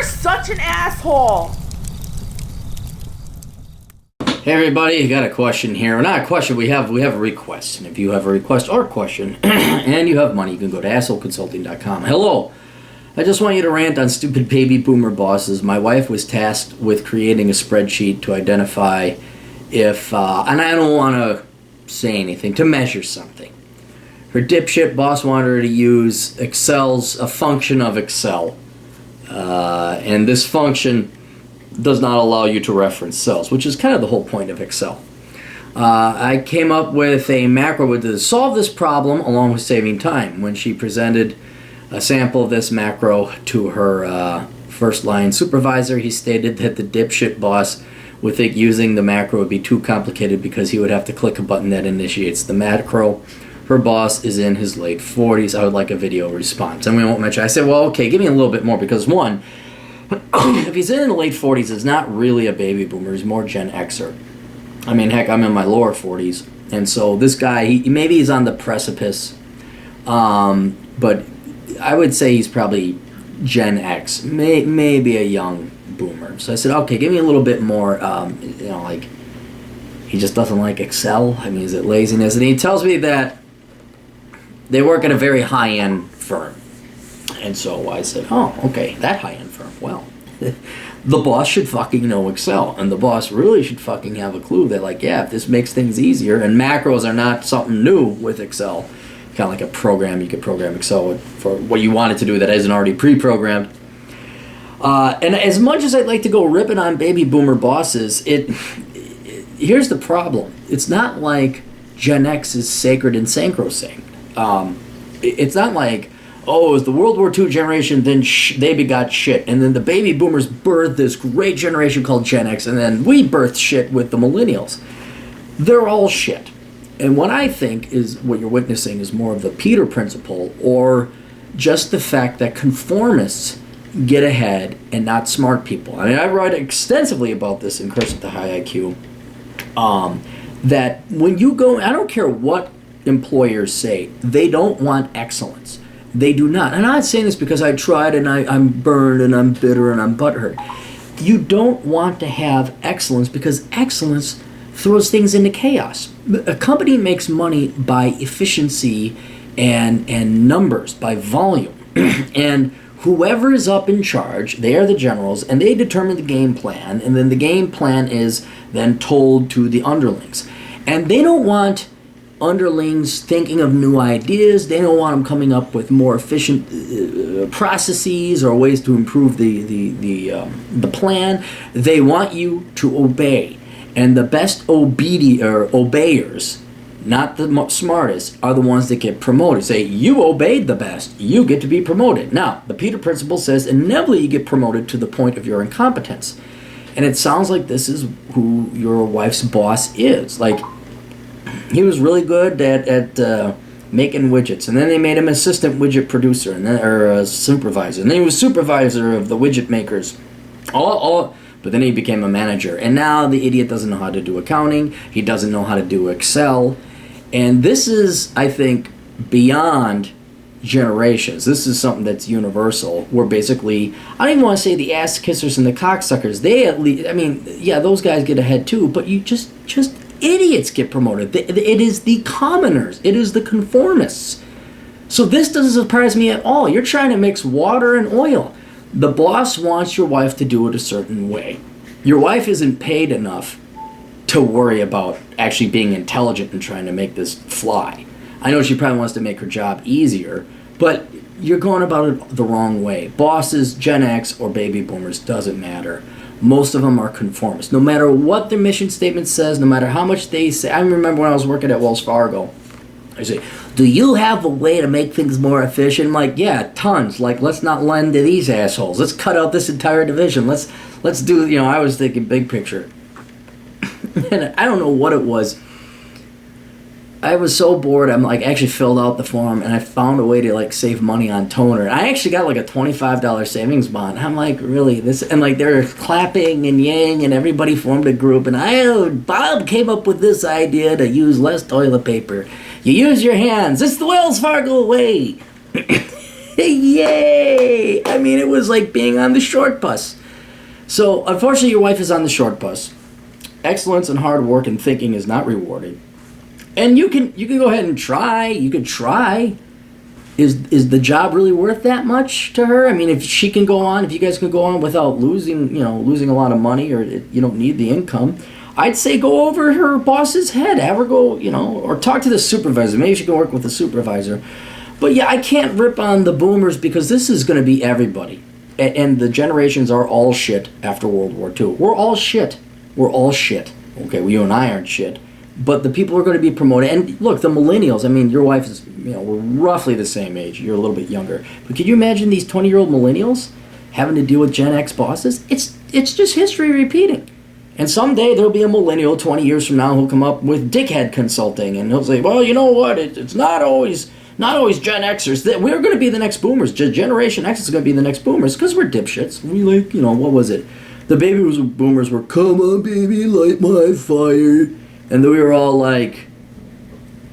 You're such an asshole. Hey everybody, got a question here. Well, not a question, we have a request. And if you have a request or question and you have money, you can go to assholeconsulting.com. Hello. I just want you to rant on stupid baby boomer bosses. My wife was tasked with creating a spreadsheet to identify if, and I don't want to say anything, to measure something. Her dipshit boss wanted her to use a function of Excel. And this function does not allow you to reference cells, which is kind of the whole point of Excel. I came up with a macro to solve this problem along with saving time. When she presented a sample of this macro to her first line supervisor, he stated that the dipshit boss would think using the macro would be too complicated because he would have to click a button that initiates the macro. Her boss is in his late 40s. I would like a video response. And we won't mention. I said, well, okay, give me a little bit more because one, if he's in the late 40s, he's not really a baby boomer. He's more Gen Xer. I mean, heck, I'm in my lower 40s. And so this guy, maybe he's on the precipice. But I would say he's probably Gen X. Maybe a young boomer. So I said, okay, give me a little bit more, like, he just doesn't like Excel. I mean, is it laziness? And he tells me that they work at a very high-end firm. And so I said, oh, okay, that high-end firm. Well, the boss should fucking know Excel. And the boss really should fucking have a clue that, like, yeah, if this makes things easier, and macros are not something new with Excel, kind of like a program, you could program Excel with, for what you want it to do that isn't already pre-programmed. And as much as I'd like to go ripping on baby boomer bosses, here's the problem. It's not like Gen X is sacred and sacrosanct. It's not like, oh, it was the World War II generation, then they begot shit. And then the baby boomers birthed this great generation called Gen X, and then we birthed shit with the millennials. They're all shit. And what I think is what you're witnessing is more of the Peter principle, or just the fact that conformists get ahead and not smart people. I mean, I write extensively about this in Curse with the High IQ. That when you go, I don't care what employers say, they don't want excellence. They do not. And I'm not saying this because I tried and I'm burned and I'm bitter and I'm butthurt. You don't want to have excellence because excellence throws things into chaos. A company makes money by efficiency and numbers, by volume. And whoever is up in charge, they are the generals, and they determine the game plan, and then the game plan is then told to the underlings. And they don't want underlings thinking of new ideas. They don't want them coming up with more efficient processes or ways to improve the plan. They want you to obey. And the best obeyers, not the smartest, are the ones that get promoted. Say, you obeyed the best, you get to be promoted. Now, the Peter Principle says inevitably you get promoted to the point of your incompetence. And it sounds like this is who your wife's boss is. Like, he was really good at making widgets, and then they made him assistant widget producer, and then, or supervisor, and then he was supervisor of the widget makers. But then he became a manager, and now the idiot doesn't know how to do accounting. He doesn't know how to do Excel, and this is, I think, beyond generations. This is something that's universal. Where basically, I don't even want to say the ass kissers and the cocksuckers. They at least, I mean, yeah, those guys get ahead too. But you just idiots get promoted. It is the commoners. It is the conformists. So this doesn't surprise me at all. You're trying to mix water and oil. The boss wants your wife to do it a certain way. Your wife isn't paid enough to worry about actually being intelligent and trying to make this fly. I know she probably wants to make her job easier, but you're going about it the wrong way. Bosses, Gen X, or baby boomers, doesn't matter. Most of them are conformists. No matter what their mission statement says, no matter how much they say. I remember when I was working at Wells Fargo, I say, do you have a way to make things more efficient? I'm like, yeah, tons. Like, let's not lend to these assholes. Let's cut out this entire division. Let's do, I was thinking big picture. And I don't know what it was. I was so bored, I'm like, actually filled out the form, and I found a way to, like, save money on toner. I actually got, like, a $25 savings bond. I'm like, really? This? And, like, they're clapping and yang, and everybody formed a group, and Bob came up with this idea to use less toilet paper. You use your hands. It's the Wells Fargo way. Yay! I mean, it was like being on the short bus. So, unfortunately, your wife is on the short bus. Excellence and hard work and thinking is not rewarded. And you can go ahead and try. You could try. Is the job really worth that much to her? I mean, if she can go on, if you guys can go on without losing a lot of money, or you don't need the income, I'd say go over her boss's head. Have her go, or talk to the supervisor. Maybe she can work with the supervisor. But yeah, I can't rip on the boomers because this is going to be everybody. And the generations are all shit after World War II. We're all shit. We're all shit. Okay, well, you and I aren't shit. But the people are going to be promoted. And look, the millennials, I mean, your wife is, we're roughly the same age. You're a little bit younger. But could you imagine these 20-year-old millennials having to deal with Gen X bosses? It's just history repeating. And someday there'll be a millennial 20 years from now who'll come up with dickhead consulting. And he'll say, well, you know what? It's not always Gen Xers. We're going to be the next boomers. Generation X is going to be the next boomers because we're dipshits. We what was it? The baby boomers were, come on, baby, light my fire. And then we were all like,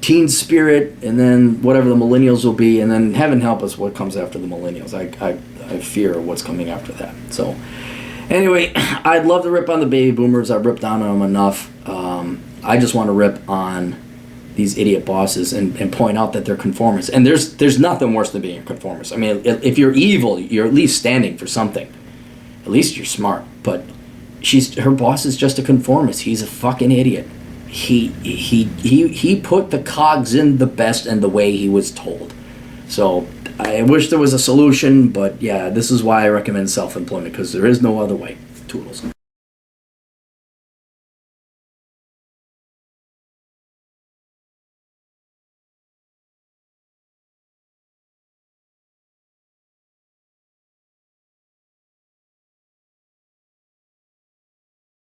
teen spirit, and then whatever the millennials will be, and then heaven help us what comes after the millennials. I fear what's coming after that. So, anyway, I'd love to rip on the baby boomers. I've ripped on them enough. I just want to rip on these idiot bosses and point out that they're conformists. And there's nothing worse than being a conformist. I mean, if you're evil, you're at least standing for something. At least you're smart. But her boss is just a conformist. He's a fucking idiot. He put the cogs in the best and the way he was told. So I wish there was a solution, but yeah, this is why I recommend self-employment, because there is no other way. Toodles.